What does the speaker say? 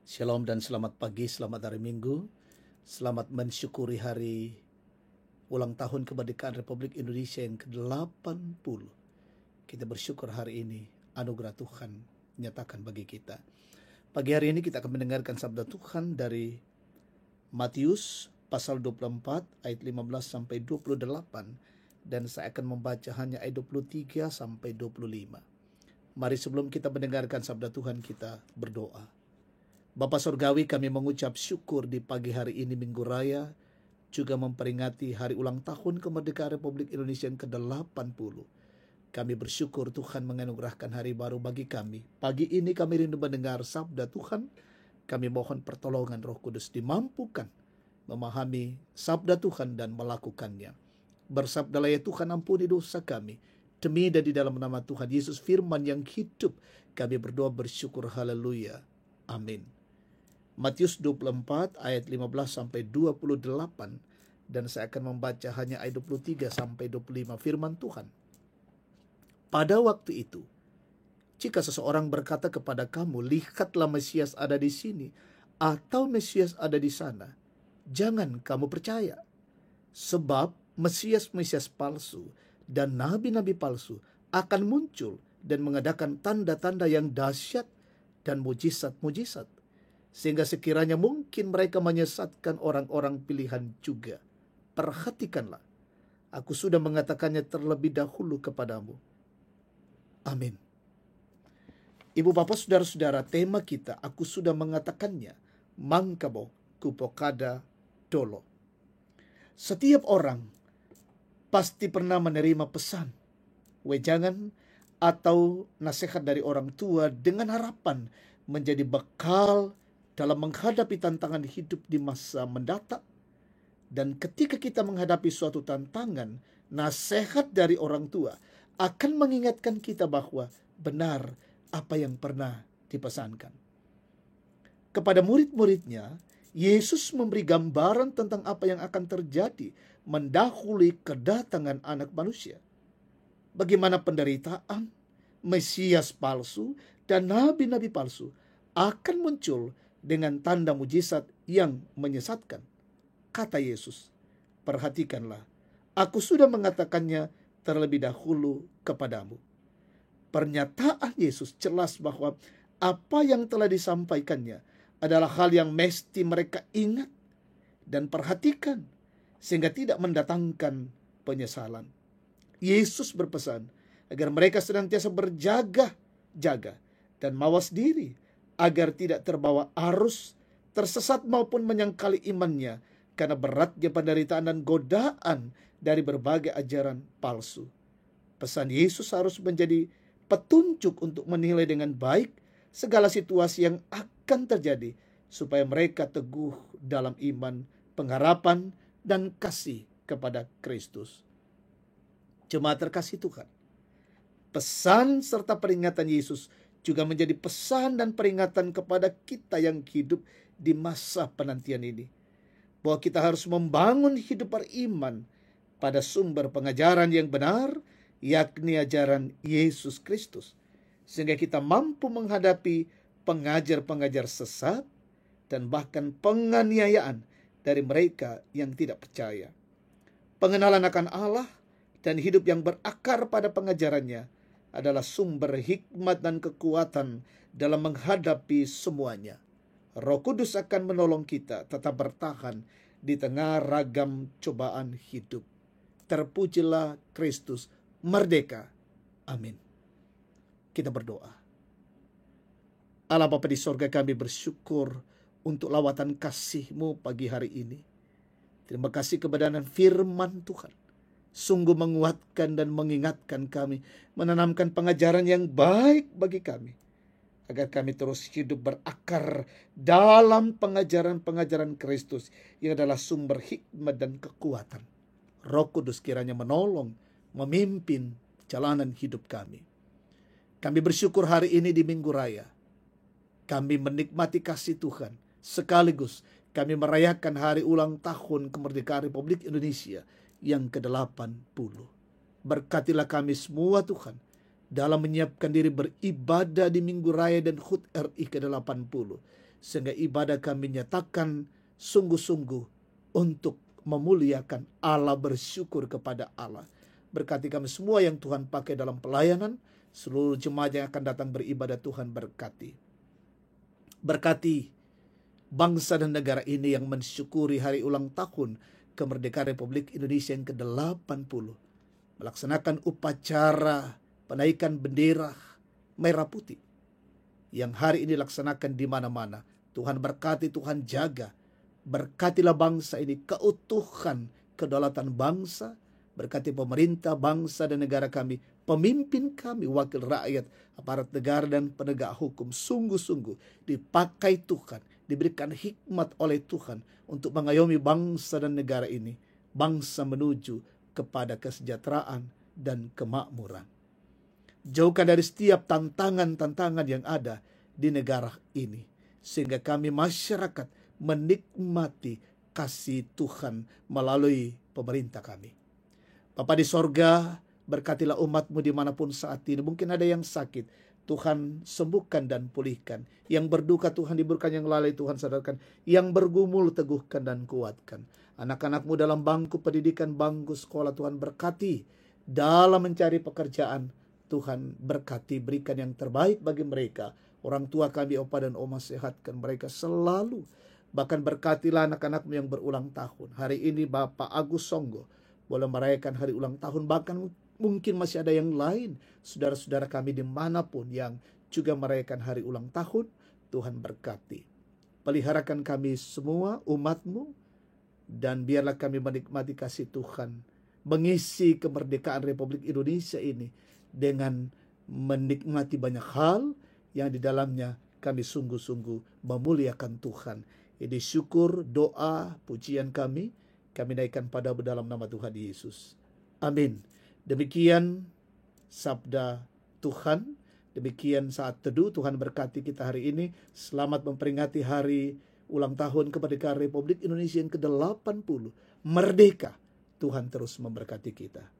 Shalom dan selamat pagi, selamat hari Minggu. Selamat mensyukuri hari ulang tahun kemerdekaan Republik Indonesia yang ke-80. Kita bersyukur hari ini anugerah Tuhan nyatakan bagi kita. Pagi hari ini kita akan mendengarkan sabda Tuhan dari Matius pasal 24 ayat 15 sampai 28, dan saya akan membaca hanya ayat 23 sampai 25. Mari sebelum kita mendengarkan sabda Tuhan, kita berdoa. Bapa Surgawi, kami mengucap syukur di pagi hari ini Minggu Raya, juga memperingati hari ulang tahun kemerdekaan Republik Indonesia yang ke-80. Kami bersyukur Tuhan menganugerahkan hari baru bagi kami. Pagi ini kami rindu mendengar sabda Tuhan. Kami mohon pertolongan Roh Kudus dimampukan memahami sabda Tuhan dan melakukannya. Bersabdalah ya Tuhan, ampuni dosa kami. Demi dan di dalam nama Tuhan Yesus firman yang hidup, kami berdoa bersyukur. Haleluya. Amin. Matius 24 ayat 15 sampai 28, dan saya akan membaca hanya ayat 23 sampai 25. Firman Tuhan. Pada waktu itu, jika seseorang berkata kepada kamu, lihatlah Mesias ada di sini, atau Mesias ada di sana, jangan kamu percaya. Sebab Mesias-Mesias palsu dan nabi-nabi palsu akan muncul dan mengadakan tanda-tanda yang dahsyat dan mujizat-mujizat, sehingga sekiranya mungkin mereka menyesatkan orang-orang pilihan juga. Perhatikanlah, aku sudah mengatakannya terlebih dahulu kepadamu. Amin. Ibu bapak saudara-saudara, tema kita, aku sudah mengatakannya, mangkabo kupokada dolo. Setiap orang pasti pernah menerima pesan, wejangan, atau nasihat dari orang tua dengan harapan menjadi bekal dalam menghadapi tantangan hidup di masa mendatang. Dan ketika kita menghadapi suatu tantangan, nasihat dari orang tua akan mengingatkan kita bahwa benar apa yang pernah dipesankan. Kepada murid-muridnya, Yesus memberi gambaran tentang apa yang akan terjadi mendahului kedatangan Anak Manusia. Bagaimana penderitaan, Mesias palsu, dan nabi-nabi palsu akan muncul dengan tanda mujizat yang menyesatkan. Kata Yesus, perhatikanlah, aku sudah mengatakannya terlebih dahulu kepadamu. Pernyataan Yesus jelas bahwa apa yang telah disampaikannya adalah hal yang mesti mereka ingat dan perhatikan, sehingga tidak mendatangkan penyesalan. Yesus berpesan agar mereka senantiasa berjaga-jaga dan mawas diri, agar tidak terbawa arus, tersesat maupun menyangkali imannya karena beratnya penderitaan dan godaan dari berbagai ajaran palsu. Pesan Yesus harus menjadi petunjuk untuk menilai dengan baik segala situasi yang akan terjadi, supaya mereka teguh dalam iman, pengharapan, dan kasih kepada Kristus. Jemaat terkasih Tuhan, pesan serta peringatan Yesus juga menjadi pesan dan peringatan kepada kita yang hidup di masa penantian ini, bahwa kita harus membangun hidup beriman pada sumber pengajaran yang benar, yakni ajaran Yesus Kristus, sehingga kita mampu menghadapi pengajar-pengajar sesat dan bahkan penganiayaan dari mereka yang tidak percaya. Pengenalan akan Allah dan hidup yang berakar pada pengajarannya adalah sumber hikmat dan kekuatan dalam menghadapi semuanya. Roh Kudus akan menolong kita tetap bertahan di tengah ragam cobaan hidup. Terpujilah Kristus, merdeka. Amin. Kita berdoa. Allah Bapa di sorga, kami bersyukur untuk lawatan kasih-Mu pagi hari ini. Terima kasih kebenaran firman Tuhan. Sungguh menguatkan dan mengingatkan kami, menanamkan pengajaran yang baik bagi kami, agar kami terus hidup berakar dalam pengajaran-pengajaran Kristus yang adalah sumber hikmat dan kekuatan. Roh Kudus kiranya menolong, memimpin jalanan hidup kami. Kami bersyukur hari ini di Minggu Raya. Kami menikmati kasih Tuhan, sekaligus kami merayakan hari ulang tahun kemerdekaan Republik Indonesia yang ke-80. Berkatilah kami semua Tuhan, dalam menyiapkan diri beribadah di Minggu Raya dan HUT RI ke-80. Sehingga ibadah kami nyatakan sungguh-sungguh untuk memuliakan Allah, bersyukur kepada Allah. Berkati kami semua yang Tuhan pakai dalam pelayanan, seluruh jemaat yang akan datang beribadah Tuhan berkati. Berkati bangsa dan negara ini yang mensyukuri hari ulang tahun kemerdekaan Republik Indonesia yang ke-80. Melaksanakan upacara penaikan bendera merah putih yang hari ini dilaksanakan di mana-mana. Tuhan berkati, Tuhan jaga. Berkatilah bangsa ini, keutuhan kedaulatan bangsa. Berkati pemerintah, bangsa dan negara kami, pemimpin kami, wakil rakyat, aparat negara dan penegak hukum. Sungguh-sungguh dipakai Tuhan, diberikan hikmat oleh Tuhan untuk mengayomi bangsa dan negara ini. Bangsa menuju kepada kesejahteraan dan kemakmuran. Jauhkan dari setiap tantangan-tantangan yang ada di negara ini. Sehingga kami masyarakat menikmati kasih Tuhan melalui pemerintah kami. Bapa di sorga, berkatilah umat-Mu dimanapun saat ini. Mungkin ada yang sakit, Tuhan sembuhkan dan pulihkan. Yang berduka Tuhan hiburkan, yang lalai Tuhan sadarkan. Yang bergumul teguhkan dan kuatkan. Anak-anak-Mu dalam bangku pendidikan, bangku sekolah, Tuhan berkati. Dalam mencari pekerjaan, Tuhan berkati, berikan yang terbaik bagi mereka. Orang tua kami, opa dan oma, sehatkan mereka selalu. Bahkan berkatilah anak-anak-Mu yang berulang tahun. Hari ini Bapak Agus Songgo boleh merayakan hari ulang tahun. Bahkan mungkin masih ada yang lain, saudara-saudara kami dimanapun yang juga merayakan hari ulang tahun. Tuhan berkati. Peliharakan kami semua, umat-Mu, dan biarlah kami menikmati kasih Tuhan, mengisi kemerdekaan Republik Indonesia ini dengan menikmati banyak hal yang di dalamnya kami sungguh-sungguh memuliakan Tuhan. Ini syukur, doa, pujian kami naikkan pada dalam nama Tuhan Yesus. Amin. Demikian sabda Tuhan. Demikian saat teduh. Tuhan berkati kita hari ini. Selamat memperingati hari ulang tahun kemerdekaan Republik Indonesia yang ke-80. Merdeka. Tuhan terus memberkati kita.